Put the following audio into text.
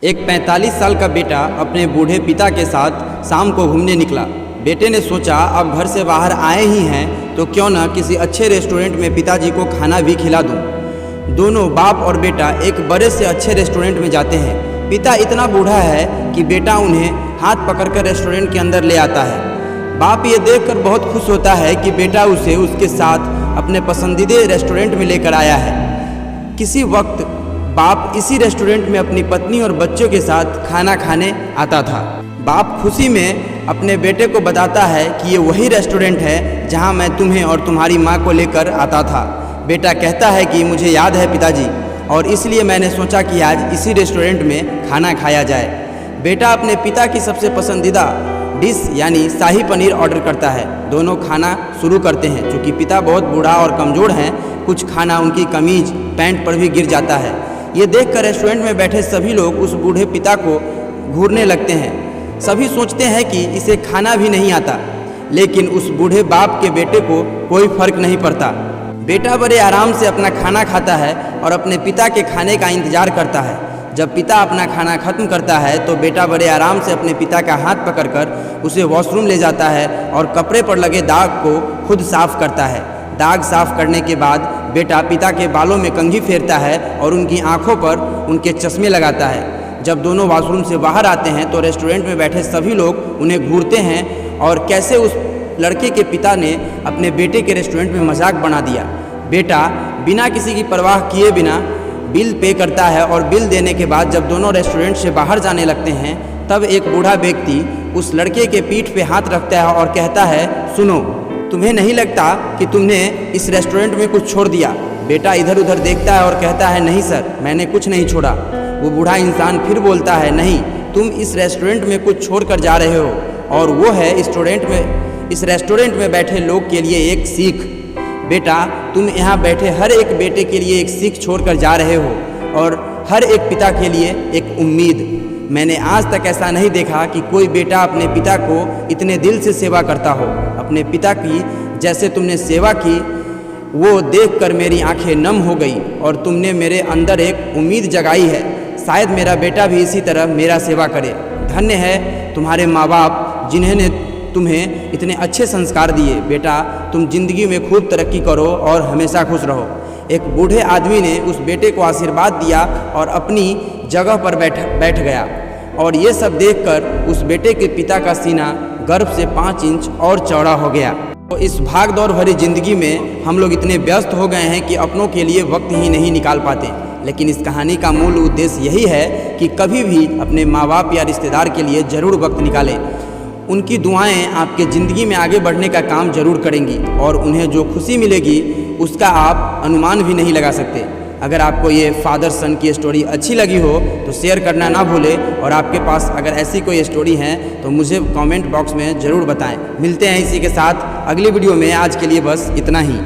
एक 45 साल का बेटा अपने बूढ़े पिता के साथ शाम को घूमने निकला। बेटे ने सोचा अब घर से बाहर आए ही हैं तो क्यों न किसी अच्छे रेस्टोरेंट में पिताजी को खाना भी खिला दूं। दोनों बाप और बेटा एक बड़े से अच्छे रेस्टोरेंट में जाते हैं। पिता इतना बूढ़ा है कि बेटा उन्हें हाथ पकड़कर रेस्टोरेंट के अंदर ले आता है। बाप ये देखकर बहुत खुश होता है कि बेटा उसे उसके साथ अपने पसंदीदा रेस्टोरेंट में लेकर आया है। किसी वक्त बाप इसी रेस्टोरेंट में अपनी पत्नी और बच्चों के साथ खाना खाने आता था। बाप खुशी में अपने बेटे को बताता है कि ये वही रेस्टोरेंट है जहां मैं तुम्हें और तुम्हारी मां को लेकर आता था। बेटा कहता है कि मुझे याद है पिताजी, और इसलिए मैंने सोचा कि आज इसी रेस्टोरेंट में खाना खाया जाए। बेटा अपने पिता की सबसे पसंदीदा डिश यानी शाही पनीर ऑर्डर करता है। दोनों खाना शुरू करते हैं। चूँकि पिता बहुत बूढ़ा और कमज़ोर हैं, कुछ खाना उनकी कमीज पैंट पर भी गिर जाता है। ये देखकर रेस्टोरेंट में बैठे सभी लोग उस बूढ़े पिता को घूरने लगते हैं। सभी सोचते हैं कि इसे खाना भी नहीं आता, लेकिन उस बूढ़े बाप के बेटे को कोई फर्क नहीं पड़ता। बेटा बड़े आराम से अपना खाना खाता है और अपने पिता के खाने का इंतजार करता है। जब पिता अपना खाना खत्म करता है तो बेटा बड़े आराम से अपने पिता का हाथ पकड़कर उसे वॉशरूम ले जाता है और कपड़े पर लगे दाग को खुद साफ करता है। दाग साफ करने के बाद बेटा पिता के बालों में कंघी फेरता है और उनकी आंखों पर उनके चश्मे लगाता है। जब दोनों वॉशरूम से बाहर आते हैं तो रेस्टोरेंट में बैठे सभी लोग उन्हें घूरते हैं और कैसे उस लड़के के पिता ने अपने बेटे के रेस्टोरेंट में मजाक बना दिया। बेटा बिना किसी की परवाह किए बिना बिल पे करता है और बिल देने के बाद जब दोनों रेस्टोरेंट से बाहर जाने लगते हैं तब एक बूढ़ा व्यक्ति उस लड़के के पीठ पे हाथ रखता है और कहता है, सुनो, तुम्हें नहीं लगता कि तुमने इस रेस्टोरेंट में कुछ छोड़ दिया? बेटा इधर उधर देखता है और कहता है, नहीं सर, मैंने कुछ नहीं छोड़ा। वो बूढ़ा इंसान फिर बोलता है, नहीं, तुम इस रेस्टोरेंट में कुछ छोड़ कर जा रहे हो, और वो है इस रेस्टोरेंट में बैठे लोग के लिए एक सीख। बेटा तुम यहाँ बैठे हर एक बेटे के लिए एक सीख छोड़ कर जा रहे हो और हर एक पिता के लिए एक उम्मीद। मैंने आज तक ऐसा नहीं देखा कि कोई बेटा अपने पिता को इतने दिल से सेवा करता हो। अपने पिता की जैसे तुमने सेवा की वो देखकर मेरी आंखें नम हो गई और तुमने मेरे अंदर एक उम्मीद जगाई है। शायद मेरा बेटा भी इसी तरह मेरा सेवा करे। धन्य है तुम्हारे माँ बाप जिन्होंने तुम्हें इतने अच्छे संस्कार दिए। बेटा तुम जिंदगी में खूब तरक्की करो और हमेशा खुश रहो। एक बूढ़े आदमी ने उस बेटे को आशीर्वाद दिया और अपनी जगह पर बैठ गया। और ये सब देखकर उस बेटे के पिता का सीना गर्व से 5 इंच और चौड़ा हो गया। तो इस भाग दौड़ भरी जिंदगी में हम लोग इतने व्यस्त हो गए हैं कि अपनों के लिए वक्त ही नहीं निकाल पाते। लेकिन इस कहानी का मूल उद्देश्य यही है कि कभी भी अपने माँ बाप या रिश्तेदार के लिए ज़रूर वक्त निकालें। उनकी दुआएं आपके ज़िंदगी में आगे बढ़ने का काम जरूर करेंगी और उन्हें जो खुशी मिलेगी उसका आप अनुमान भी नहीं लगा सकते। अगर आपको ये फादर सन की स्टोरी अच्छी लगी हो तो शेयर करना ना भूलें, और आपके पास अगर ऐसी कोई स्टोरी है तो मुझे कमेंट बॉक्स में ज़रूर बताएं। मिलते हैं इसी के साथ अगली वीडियो में। आज के लिए बस इतना ही।